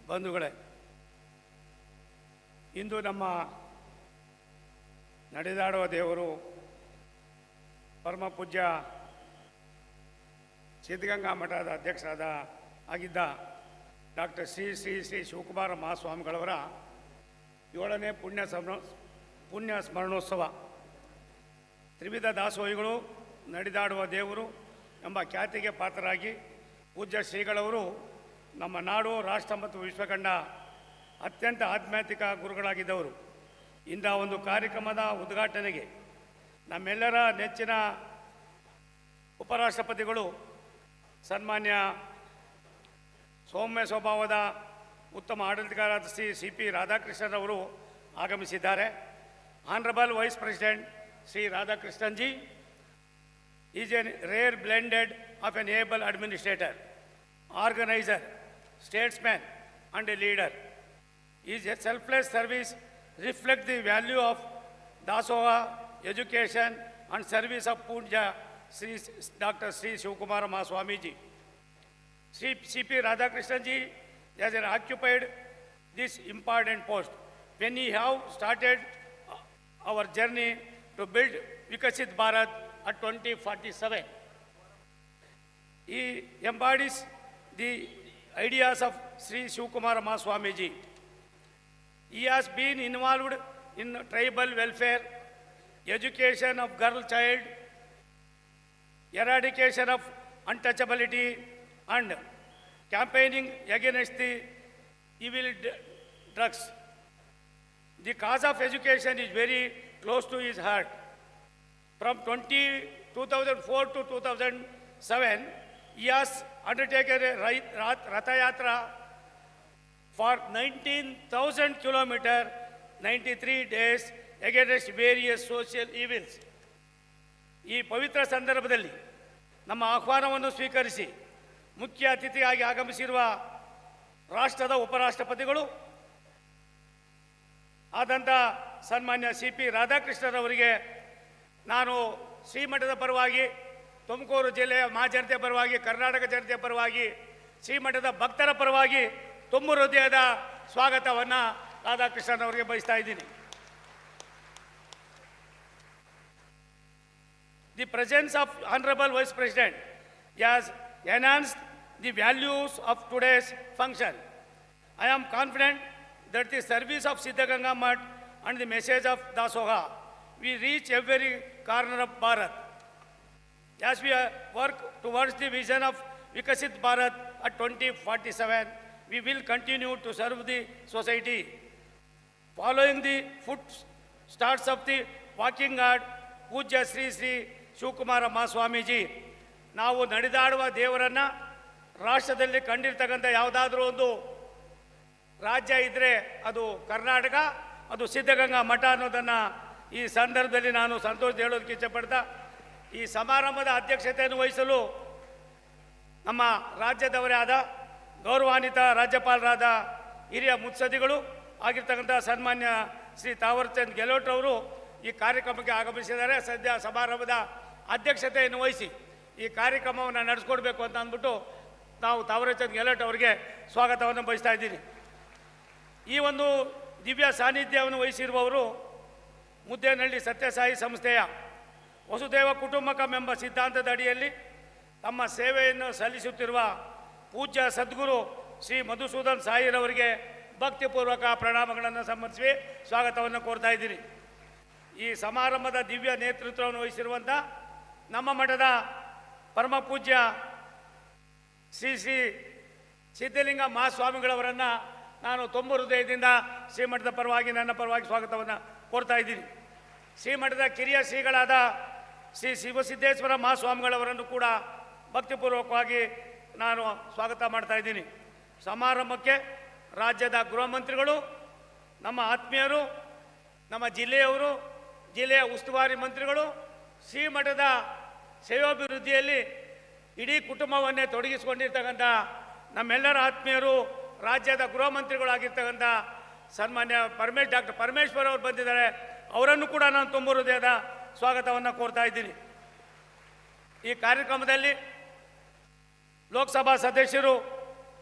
ಬಂಧುಗಳೇ, ಇಂದು ನಮ್ಮ ನಡೆದಾಡುವ ದೇವರು ಪರಮ ಪೂಜ್ಯ ಸಿದ್ಧಗಂಗಾ ಮಠದ ಅಧ್ಯಕ್ಷರಾದ ಆಗಿದ್ದ ಡಾಕ್ಟರ್ ಶ್ರೀ ಶ್ರೀ ಶ್ರೀ ಶಿವಕುಮಾರ ಮಹಾಸ್ವಾಮಿಗಳವರ 7ನೇ ಪುಣ್ಯ ಸ್ಮರಣೋತ್ಸವ. ತ್ರಿವಿಧ ದಾಸೋಹಿಗಳು, ನಡೆದಾಡುವ ದೇವರು ಎಂಬ ಖ್ಯಾತಿಗೆ ಪಾತ್ರರಾಗಿ ಪೂಜ್ಯ ಶ್ರೀಗಳವರು ನಮ್ಮ ನಾಡು, ರಾಷ್ಟ್ರ ಮತ್ತು ವಿಶ್ವಕಂಡ ಅತ್ಯಂತ ಆಧ್ಯಾತ್ಮಿಕ ಗುರುಗಳಾಗಿದ್ದವರು. ಇಂಥ ಒಂದು ಕಾರ್ಯಕ್ರಮದ ಉದ್ಘಾಟನೆಗೆ ನಮ್ಮೆಲ್ಲರ ನೆಚ್ಚಿನ ಉಪರಾಷ್ಟ್ರಪತಿಗಳು, ಸನ್ಮಾನ್ಯ ಸೌಮ್ಯ ಸ್ವಭಾವದ ಉತ್ತಮ ಆಡಳಿತಗಾರರಾದ ಶ್ರೀ ಸಿ ಪಿ ರಾಧಾಕೃಷ್ಣರವರು ಆಗಮಿಸಿದ್ದಾರೆ. Honourable vice president Shri Radhakrishnan ji is a rare blended of an able administrator, organizer, statesman and a leader. His selfless service reflects the value of Dasoha, education and service of Pujya Sri Dr. Sri Shivakumara Mahaswamiji. Sri C.P. Radhakrishnan ji has occupied this important post when he have started our journey to build Vikasit Bharat at 2047. He embodies the ideas of Sri Shivakumara Mahaswamiji. He has been involved in tribal welfare, education of girl child, eradication of untouchability, and campaigning against the evil drugs. The cause of education is very close to his heart. From 2004 to 2007, he has undertaken a Ratha Yatra for 19,000 kilometers, 93 days against various social evils. ಈ ಪವಿತ್ರ ಸಂದರ್ಭದಲ್ಲಿ ನಮ್ಮ ಆಹ್ವಾನವನ್ನು ಸ್ವೀಕರಿಸಿ ಮುಖ್ಯ ಅತಿಥಿಯಾಗಿ ಆಗಮಿಸಿರುವ ರಾಷ್ಟ್ರದ ಉಪರಾಷ್ಟ್ರಪತಿಗಳು ಆದಂಥ ಸನ್ಮಾನ್ಯ ಸಿ ಪಿ ರಾಧಾಕೃಷ್ಣರವರಿಗೆ ನಾನು ಶ್ರೀಮಠದ ಪರವಾಗಿ, ತುಮಕೂರು ಜಿಲ್ಲೆಯ ಮಹಾಜನತೆ ಪರವಾಗಿ, ಕರ್ನಾಟಕ ಜನತೆಯ ಪರವಾಗಿ, ಶ್ರೀಮಠದ ಭಕ್ತರ ಪರವಾಗಿ ತುಂಬ ಹೃದಯದ ಸ್ವಾಗತವನ್ನು ರಾಧಾಕೃಷ್ಣನವರಿಗೆ ಬಯಸ್ತಾ ಇದ್ದೀನಿ. The presence of honourable vice president has enhanced the values of today's function. I am confident that the service of Siddaganga Mutt and the message of Dasoha we reach every corner of Bharat. As we work towards the vision of Vikasit Bharat at 2047, we will continue to serve the society. Following the footsteps of the walking god, Pujya Sri Sri Shivakumara Mahaswamiji, ನಾವು ನಡೆದಾಡುವ ದೇವರನ್ನು ರಾಷ್ಟ್ರದಲ್ಲಿ ಕಂಡಿರ್ತಕ್ಕಂಥ ಯಾವುದಾದ್ರೂ ಒಂದು ರಾಜ್ಯ ಇದ್ದರೆ ಅದು ಕರ್ನಾಟಕ, ಅದು ಸಿದ್ಧಗಂಗಾ ಮಠ ಅನ್ನೋದನ್ನು ಈ ಸಂದರ್ಭದಲ್ಲಿ ನಾನು ಸಂತೋಷ ಹೇಳೋದಕ್ಕೆ ಇಚ್ಛೆಪಡ್ತಾ, ಈ ಸಮಾರಂಭದ ಅಧ್ಯಕ್ಷತೆಯನ್ನು ವಹಿಸಲು ನಮ್ಮ ರಾಜ್ಯದವರೇ ಆದ ಗೌರವಾನ್ವಿತ ರಾಜ್ಯಪಾಲರಾದ ಹಿರಿಯ ಮುತ್ಸದ್ದಿಗಳು ಆಗಿರ್ತಕ್ಕಂಥ ಸನ್ಮಾನ್ಯ ಶ್ರೀ ತಾವರ್ಚಂದ್ ಗೆಹ್ಲೋಟ್ ಅವರು ಈ ಕಾರ್ಯಕ್ರಮಕ್ಕೆ ಆಗಮಿಸಿದ್ದಾರೆ. ಸದ್ಯ ಸಮಾರಂಭದ ಅಧ್ಯಕ್ಷತೆಯನ್ನು ವಹಿಸಿ ಈ ಕಾರ್ಯಕ್ರಮವನ್ನು ನಡೆಸ್ಕೊಡ್ಬೇಕು ಅಂತ ಅಂದ್ಬಿಟ್ಟು ನಾವು ತಾವರ್ಚಂದ್ ಗೆಹ್ಲೋಟ್ ಅವರಿಗೆ ಸ್ವಾಗತವನ್ನು ಬಯಸ್ತಾ ಇದ್ದೀನಿ. ಈ ಒಂದು ದಿವ್ಯ ಸಾನ್ನಿಧ್ಯವನ್ನು ವಹಿಸಿರುವವರು ಮುದ್ದೇನಹಳ್ಳಿ ಸತ್ಯಸಾಯಿ ಸಂಸ್ಥೆಯ ವಸುದೇವ ಕುಟುಂಬಕಂ ಎಂಬ ಸಿದ್ಧಾಂತದ ಅಡಿಯಲ್ಲಿ ತಮ್ಮ ಸೇವೆಯನ್ನು ಸಲ್ಲಿಸುತ್ತಿರುವ ಪೂಜ್ಯ ಸದ್ಗುರು ಶ್ರೀ ಮಧುಸೂದನ್ ಸಾಯಿರವರಿಗೆ ಭಕ್ತಿಪೂರ್ವಕ ಪ್ರಣಾಮಗಳನ್ನು ಸಮರ್ಪಿಸಿ ಸ್ವಾಗತವನ್ನು ಕೋರ್ತಾ ಇದ್ದೀನಿ. ಈ ಸಮಾರಂಭದ ದಿವ್ಯ ನೇತೃತ್ವವನ್ನು ವಹಿಸಿರುವಂಥ ನಮ್ಮ ಮಠದ ಪರಮ ಪೂಜ್ಯ ಶ್ರೀ ಶ್ರೀ ಸಿದ್ಧಲಿಂಗ ಮಹಾಸ್ವಾಮಿಗಳವರನ್ನು ನಾನು ತುಂಬ ಹೃದಯದಿಂದ ಶ್ರೀಮಠದ ಪರವಾಗಿ, ನನ್ನ ಪರವಾಗಿ ಸ್ವಾಗತವನ್ನು ಕೋರ್ತಾ ಇದ್ದೀನಿ. ಶ್ರೀಮಠದ ಕಿರಿಯ ಶ್ರೀಗಳಾದ ಶ್ರೀ ಶಿವಸಿದ್ದೇಶ್ವರ ಮಹಾಸ್ವಾಮಿಗಳವರನ್ನು ಕೂಡ ಭಕ್ತಿಪೂರ್ವಕವಾಗಿ ನಾನು ಸ್ವಾಗತ ಮಾಡ್ತಾ ಇದ್ದೀನಿ. ಸಮಾರಂಭಕ್ಕೆ ರಾಜ್ಯದ ಗೃಹ ಮಂತ್ರಿಗಳು, ನಮ್ಮ ಆತ್ಮೀಯರು, ನಮ್ಮ ಜಿಲ್ಲೆಯವರು, ಜಿಲ್ಲೆಯ ಉಸ್ತುವಾರಿ ಮಂತ್ರಿಗಳು, ಶ್ರೀಮಠದ ಸೇವಾಭಿವೃದ್ಧಿಯಲ್ಲಿ ಇಡೀ ಕುಟುಂಬವನ್ನೇ ತೊಡಗಿಸಿಕೊಂಡಿರ್ತಕ್ಕಂಥ ನಮ್ಮೆಲ್ಲರ ಆತ್ಮೀಯರು, ರಾಜ್ಯದ ಗೃಹ ಮಂತ್ರಿಗಳಾಗಿರ್ತಕ್ಕಂಥ ಸನ್ಮಾನ್ಯ ಡಾಕ್ಟರ್ ಪರಮೇಶ್ವರ್ ಅವರು ಬಂದಿದ್ದಾರೆ. ಅವರನ್ನು ಕೂಡ ನಾನು ತುಂಬ ಹೃದಯದ ಸ್ವಾಗತವನ್ನು ಕೋರ್ತಾ ಇದ್ದೀನಿ. ಈ ಕಾರ್ಯಕ್ರಮದಲ್ಲಿ ಲೋಕಸಭಾ ಸದಸ್ಯರು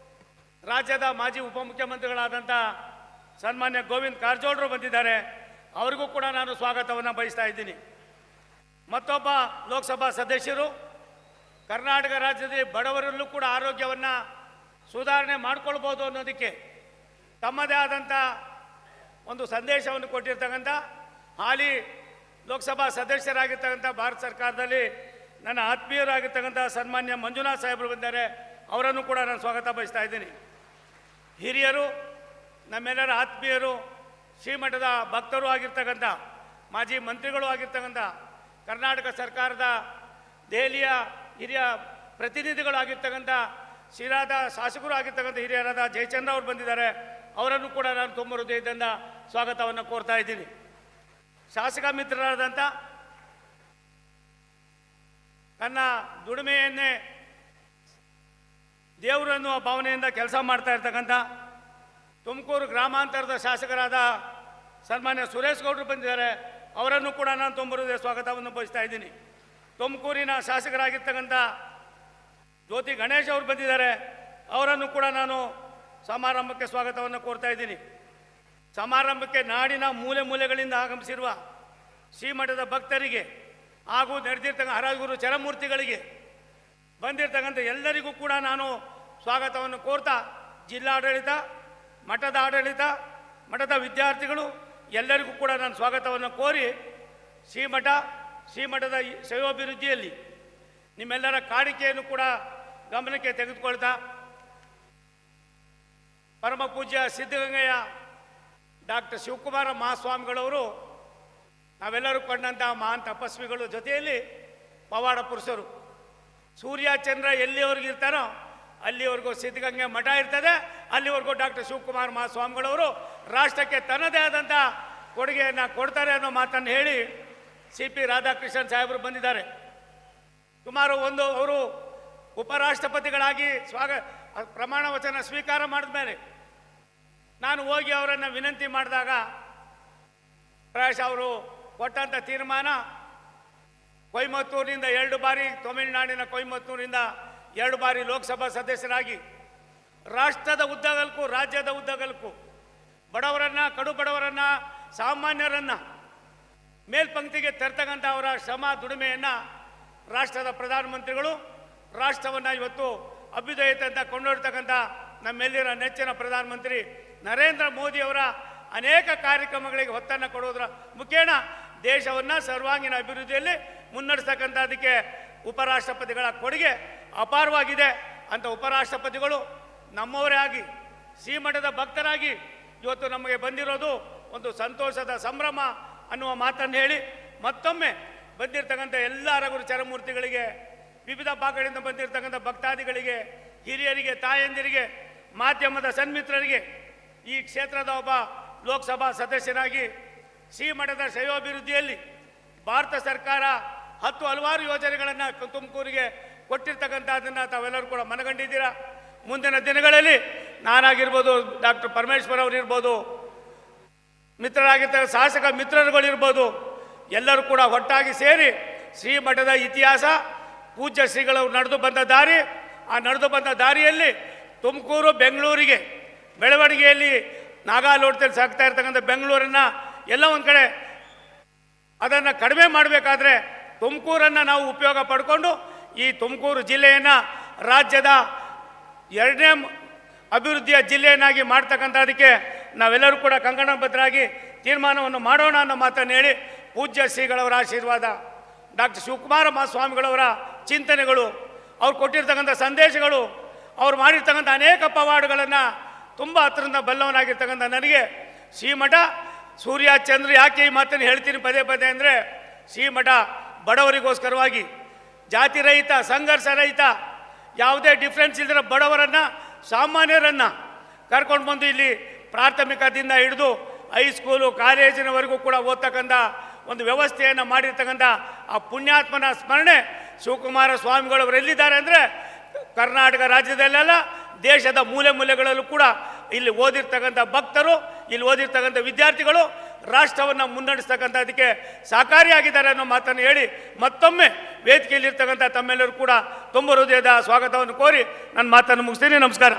ರಾಜ್ಯದ ಮಾಜಿ ಉಪಮುಖ್ಯಮಂತ್ರಿಗಳಾದಂಥ ಸನ್ಮಾನ್ಯ ಗೋವಿಂದ ಕಾರಜೋಳರು ಬಂದಿದ್ದಾರೆ. ಅವರಿಗೂ ಕೂಡ ನಾನು ಸ್ವಾಗತವನ್ನು ಬಯಸ್ತಾ ಇದ್ದೀನಿ. ಮತ್ತೊಬ್ಬ ಲೋಕಸಭಾ ಸದಸ್ಯರು ಕರ್ನಾಟಕ ರಾಜ್ಯದಲ್ಲಿ ಬಡವರಲ್ಲೂ ಕೂಡ ಆರೋಗ್ಯವನ್ನು ಸುಧಾರಣೆ ಮಾಡಿಕೊಳ್ಬೋದು ಅನ್ನೋದಕ್ಕೆ ತಮ್ಮದೇ ಆದಂಥ ಒಂದು ಸಂದೇಶವನ್ನು ಕೊಟ್ಟಿರ್ತಕ್ಕಂಥ ಹಾಲಿ ಲೋಕಸಭಾ ಸದಸ್ಯರಾಗಿರ್ತಕ್ಕಂಥ ಭಾರತ ಸರ್ಕಾರದಲ್ಲಿ ನನ್ನ ಆತ್ಮೀಯರಾಗಿರ್ತಕ್ಕಂಥ ಸನ್ಮಾನ್ಯ ಮಂಜುನಾಥ್ ಸಾಹೇಬರು ಬಂದಿದ್ದಾರೆ. ಅವರನ್ನು ಕೂಡ ನಾನು ಸ್ವಾಗತ ಬಯಸ್ತಾ ಇದ್ದೀನಿ. ಹಿರಿಯರು, ನಮ್ಮೆಲ್ಲರ ಆತ್ಮೀಯರು, ಶ್ರೀಮಠದ ಭಕ್ತರು ಆಗಿರ್ತಕ್ಕಂಥ ಮಾಜಿ ಮಂತ್ರಿಗಳು ಆಗಿರ್ತಕ್ಕಂಥ ಕರ್ನಾಟಕ ಸರ್ಕಾರದ ದೆಹಲಿಯ ಹಿರಿಯ ಪ್ರತಿನಿಧಿಗಳು ಆಗಿರ್ತಕ್ಕಂಥ ಶಿರಾದ ಶಾಸಕರು ಆಗಿರ್ತಕ್ಕಂಥ ಹಿರಿಯರಾದ ಜಯಚಂದ್ರ ಅವರು ಬಂದಿದ್ದಾರೆ. ಅವರನ್ನು ಕೂಡ ನಾನು ತುಂಬ ಹೃದಯದಿಂದ ಸ್ವಾಗತವನ್ನು ಕೋರ್ತಾ ಇದ್ದೀನಿ. ಶಾಸಕ ಮಿತ್ರರಾದಂಥ ತನ್ನ ದುಡಿಮೆಯನ್ನೇ ದೇವರು ಎನ್ನುವ ಭಾವನೆಯಿಂದ ಕೆಲಸ ಮಾಡ್ತಾ ಇರ್ತಕ್ಕಂಥ ತುಮಕೂರು ಗ್ರಾಮಾಂತರದ ಶಾಸಕರಾದ ಸನ್ಮಾನ್ಯ ಸುರೇಶ್ ಗೌಡರು ಬಂದಿದ್ದಾರೆ. ಅವರನ್ನು ಕೂಡ ನಾನು ತುಂಬ ಹೃದಯ ಸ್ವಾಗತವನ್ನು ಬಯಸ್ತಾ ಇದ್ದೀನಿ. ತುಮಕೂರಿನ ಶಾಸಕರಾಗಿರ್ತಕ್ಕಂಥ ಜ್ಯೋತಿ ಗಣೇಶ್ ಅವರು ಬಂದಿದ್ದಾರೆ. ಅವರನ್ನು ಕೂಡ ನಾನು ಸಮಾರಂಭಕ್ಕೆ ಸ್ವಾಗತವನ್ನು ಕೋರ್ತಾ ಇದ್ದೀನಿ. ಸಮಾರಂಭಕ್ಕೆ ನಾಡಿನ ಮೂಲೆ ಮೂಲೆಗಳಿಂದ ಆಗಮಿಸಿರುವ ಶ್ರೀಮಠದ ಭಕ್ತರಿಗೆ ಹಾಗೂ ನಡೆದಿರ್ತಕ್ಕಂಥ ಹರಗುರು ಚರಮೂರ್ತಿಗಳಿಗೆ ಬಂದಿರತಕ್ಕಂಥ ಎಲ್ಲರಿಗೂ ಕೂಡ ನಾನು ಸ್ವಾಗತವನ್ನು ಕೋರ್ತಾ ಜಿಲ್ಲಾಡಳಿತ, ಮಠದ ಆಡಳಿತ, ಮಠದ ವಿದ್ಯಾರ್ಥಿಗಳು ಎಲ್ಲರಿಗೂ ಕೂಡ ನಾನು ಸ್ವಾಗತವನ್ನು ಕೋರಿ ಶ್ರೀಮಠದ ಶ್ರೇಯೋಭಿವೃದ್ಧಿಯಲ್ಲಿ ನಿಮ್ಮೆಲ್ಲರ ಕಾಣಿಕೆಯನ್ನು ಕೂಡ ಗಮನಕ್ಕೆ ತೆಗೆದುಕೊಳ್ತಾ ಪರಮ ಪೂಜ್ಯ ಸಿದ್ಧಗಂಗೆಯ ಡಾಕ್ಟರ್ ಶಿವಕುಮಾರ ಮಹಾಸ್ವಾಮಿಗಳವರು ನಾವೆಲ್ಲರೂ ಕಂಡಂಥ ಮಹಾನ್ ತಪಸ್ವಿಗಳು, ಜೊತೆಯಲ್ಲಿ ಪವಾಡ ಪುರುಷರು. ಸೂರ್ಯ ಚಂದ್ರ ಎಲ್ಲಿವರೆಗೂ ಇರ್ತಾರೋ ಅಲ್ಲಿವರೆಗೂ ಸಿದ್ಧಗಂಗೆ ಮಠ ಇರ್ತದೆ, ಅಲ್ಲಿವರೆಗೂ ಡಾಕ್ಟರ್ ಶಿವಕುಮಾರ ಮಹಾಸ್ವಾಮಿಗಳವರು ರಾಷ್ಟ್ರಕ್ಕೆ ತನ್ನದೇ ಆದಂಥ ಕೊಡುಗೆಯನ್ನು ಕೊಡ್ತಾರೆ ಅನ್ನೋ ಮಾತನ್ನು ಹೇಳಿ CP ರಾಧಾಕೃಷ್ಣನ್ ಸಾಹೇಬರು ಬಂದಿದ್ದಾರೆ. ಸುಮಾರು ಅವರು ಉಪರಾಷ್ಟ್ರಪತಿಗಳಾಗಿ ಪ್ರಮಾಣ ವಚನ ಸ್ವೀಕಾರ ಮಾಡಿದ ಮೇಲೆ ನಾನು ಹೋಗಿ ಅವರನ್ನು ವಿನಂತಿ ಮಾಡಿದಾಗ ಪ್ರಾಯಶಃ ಅವರು ಕೊಟ್ಟಂಥ ತೀರ್ಮಾನ ಕೊಯಮತ್ತೂರಿನಿಂದ 2 ಬಾರಿ, ತಮಿಳುನಾಡಿನ ಕೊಯಮತ್ತೂರಿನಿಂದ 2 ಬಾರಿ ಲೋಕಸಭಾ ಸದಸ್ಯರಾಗಿ ರಾಷ್ಟ್ರದ ಉದ್ದಗಲಕ್ಕೂ ರಾಜ್ಯದ ಉದ್ದಗಲಕ್ಕೂ ಬಡವರನ್ನು, ಕಡು ಬಡವರನ್ನು, ಸಾಮಾನ್ಯರನ್ನು ಮೇಲ್ಪಂಕ್ತಿಗೆ ತರ್ತಕ್ಕಂಥ ಅವರ ಶ್ರಮ ದುಡಿಮೆಯನ್ನು ರಾಷ್ಟ್ರದ ಪ್ರಧಾನಮಂತ್ರಿಗಳು, ರಾಷ್ಟ್ರವನ್ನು ಇವತ್ತು ಅಭ್ಯುದಯತೆ ಕೊಂಡೊಡ್ತಕ್ಕಂಥ ನಮ್ಮೆಲ್ಲರ ನೆಚ್ಚಿನ ಪ್ರಧಾನಮಂತ್ರಿ ನರೇಂದ್ರ ಮೋದಿಯವರ ಅನೇಕ ಕಾರ್ಯಕ್ರಮಗಳಿಗೆ ಒತ್ತನ್ನು ಕೊಡುವುದರ ಮುಖೇನ ದೇಶವನ್ನು ಸರ್ವಾಂಗೀಣ ಅಭಿವೃದ್ಧಿಯಲ್ಲಿ ಮುನ್ನಡೆಸ್ತಕ್ಕಂಥದ್ದಕ್ಕೆ ಉಪರಾಷ್ಟ್ರಪತಿಗಳ ಕೊಡುಗೆ ಅಪಾರವಾಗಿದೆ. ಅಂತ ಉಪರಾಷ್ಟ್ರಪತಿಗಳು ನಮ್ಮವರೇ ಆಗಿ ಶ್ರೀಮಠದ ಭಕ್ತರಾಗಿ ಇವತ್ತು ನಮಗೆ ಬಂದಿರೋದು ಒಂದು ಸಂತೋಷದ ಸಂಭ್ರಮ ಅನ್ನುವ ಮಾತನ್ನು ಹೇಳಿ ಮತ್ತೊಮ್ಮೆ ಬಂದಿರತಕ್ಕಂಥ ಎಲ್ಲ ಹರಗುರು ಚರಮೂರ್ತಿಗಳಿಗೆ, ವಿವಿಧ ಭಾಗಗಳಿಂದ ಬಂದಿರತಕ್ಕಂಥ ಭಕ್ತಾದಿಗಳಿಗೆ, ಹಿರಿಯರಿಗೆ, ತಾಯಂದಿರಿಗೆ, ಮಾಧ್ಯಮದ ಸನ್ಮಿತ್ರರಿಗೆ, ಈ ಕ್ಷೇತ್ರದ ಒಬ್ಬ ಲೋಕಸಭಾ ಸದಸ್ಯನಾಗಿ ಶ್ರೀಮಠದ ಶ್ರೇಯೋಭಿವೃದ್ಧಿಯಲ್ಲಿ ಭಾರತ ಸರ್ಕಾರ ಹಲವಾರು ಯೋಜನೆಗಳನ್ನು ತುಮಕೂರಿಗೆ ಕೊಟ್ಟಿರ್ತಕ್ಕಂಥದ್ದನ್ನು ತಾವೆಲ್ಲರೂ ಕೂಡ ಮನಗಂಡಿದ್ದೀರಾ. ಮುಂದಿನ ದಿನಗಳಲ್ಲಿ ನಾನಾಗಿರ್ಬೋದು, ಡಾಕ್ಟರ್ ಪರಮೇಶ್ವರ್ ಅವರಿರ್ಬೋದು, ಮಿತ್ರರಾಗಿರ್ತ ಶಾಸಕ ಮಿತ್ರರುಗಳಿರ್ಬೋದು, ಎಲ್ಲರೂ ಕೂಡ ಒಟ್ಟಾಗಿ ಸೇರಿ ಶ್ರೀಮಠದ ಇತಿಹಾಸ, ಪೂಜ್ಯ ಶ್ರೀಗಳು ನಡೆದು ಬಂದ ದಾರಿ, ಆ ನಡೆದು ಬಂದ ದಾರಿಯಲ್ಲಿ ತುಮಕೂರು ಬೆಂಗಳೂರಿಗೆ ಬೆಳವಣಿಗೆಯಲ್ಲಿ ನಾಗಾಲೋಟದಲ್ಲಿ ಸಾಗ್ತಾ ಇರ್ತಕ್ಕಂಥ ಬೆಂಗಳೂರನ್ನು ಎಲ್ಲ ಒಂದು ಕಡೆ ಅದನ್ನು ಕಡಿಮೆ ಮಾಡಬೇಕಾದ್ರೆ ತುಮಕೂರನ್ನು ನಾವು ಉಪಯೋಗ ಪಡ್ಕೊಂಡು ಈ ತುಮಕೂರು ಜಿಲ್ಲೆಯನ್ನು ರಾಜ್ಯದ 2ನೇ ಅಭಿವೃದ್ಧಿಯ ಜಿಲ್ಲೆಯನ್ನಾಗಿ ಮಾಡ್ತಕ್ಕಂಥದಕ್ಕೆ ನಾವೆಲ್ಲರೂ ಕೂಡ ಕಂಕಣಬದ್ಧರಾಗಿ ತೀರ್ಮಾನವನ್ನು ಮಾಡೋಣ ಅನ್ನೋ ಮಾತನ್ನು ಹೇಳಿ ಪೂಜ್ಯ ಶ್ರೀಗಳವರ ಆಶೀರ್ವಾದ, ಡಾಕ್ಟರ್ ಶಿವಕುಮಾರ ಮಹಾಸ್ವಾಮಿಗಳವರ ಚಿಂತನೆಗಳು, ಅವ್ರು ಕೊಟ್ಟಿರ್ತಕ್ಕಂಥ ಸಂದೇಶಗಳು, ಅವ್ರು ಮಾಡಿರ್ತಕ್ಕಂಥ ಅನೇಕ ಪವಾಡಗಳನ್ನು ತುಂಬ ಹತ್ತಿರದಿಂದ ಬಲ್ಲವನಾಗಿರ್ತಕ್ಕಂಥ ನನಗೆ ಶ್ರೀಮಠ ಸೂರ್ಯ ಚಂದ್ರ ಯಾಕೆ ಈ ಮಾತನ್ನು ಹೇಳ್ತೀನಿ ಪದೇ ಪದೇ ಅಂದರೆ, ಶ್ರೀಮಠ ಬಡವರಿಗೋಸ್ಕರವಾಗಿ ಜಾತಿ ರಹಿತ, ಸಂಘರ್ಷ ರಹಿತ, ಯಾವುದೇ ಡಿಫ್ರೆನ್ಸ್ ಇಲ್ಲದಿರೋ ಬಡವರನ್ನು, ಸಾಮಾನ್ಯರನ್ನು ಕರ್ಕೊಂಡು ಬಂದು ಇಲ್ಲಿ ಪ್ರಾಥಮಿಕದಿಂದ ಹಿಡಿದು ಹೈಸ್ಕೂಲು, ಕಾಲೇಜಿನವರೆಗೂ ಕೂಡ ಓದ್ತಕ್ಕಂಥ ಒಂದು ವ್ಯವಸ್ಥೆಯನ್ನು ಮಾಡಿರ್ತಕ್ಕಂಥ ಆ ಪುಣ್ಯಾತ್ಮನ ಸ್ಮರಣೆ ಶಿವಕುಮಾರ ಸ್ವಾಮಿಗಳವರು ಎಲ್ಲಿದ್ದಾರೆ ಅಂದರೆ ಕರ್ನಾಟಕ ರಾಜ್ಯದಲ್ಲೆಲ್ಲ ದೇಶದ ಮೂಲೆ ಮೂಲೆಗಳಲ್ಲೂ ಕೂಡ ಇಲ್ಲಿ ಓದಿರ್ತಕ್ಕಂಥ ಭಕ್ತರು, ಇಲ್ಲಿ ಓದಿರ್ತಕ್ಕಂಥ ವಿದ್ಯಾರ್ಥಿಗಳು ರಾಷ್ಟ್ರವನ್ನು ಮುನ್ನಡೆಸ್ತಕ್ಕಂಥದಕ್ಕೆ ಸಹಕಾರಿಯಾಗಿದ್ದಾರೆ ಅನ್ನೋ ಮಾತನ್ನು ಹೇಳಿ ಮತ್ತೊಮ್ಮೆ ವೇದಿಕೆಯಲ್ಲಿರ್ತಕ್ಕಂಥ ತಮ್ಮೆಲ್ಲರೂ ಕೂಡ ತುಂಬ ಹೃದಯದ ಸ್ವಾಗತವನ್ನು ಕೋರಿ ನನ್ನ ಮಾತನ್ನು ಮುಗಿಸ್ತೀನಿ. ನಮಸ್ಕಾರ.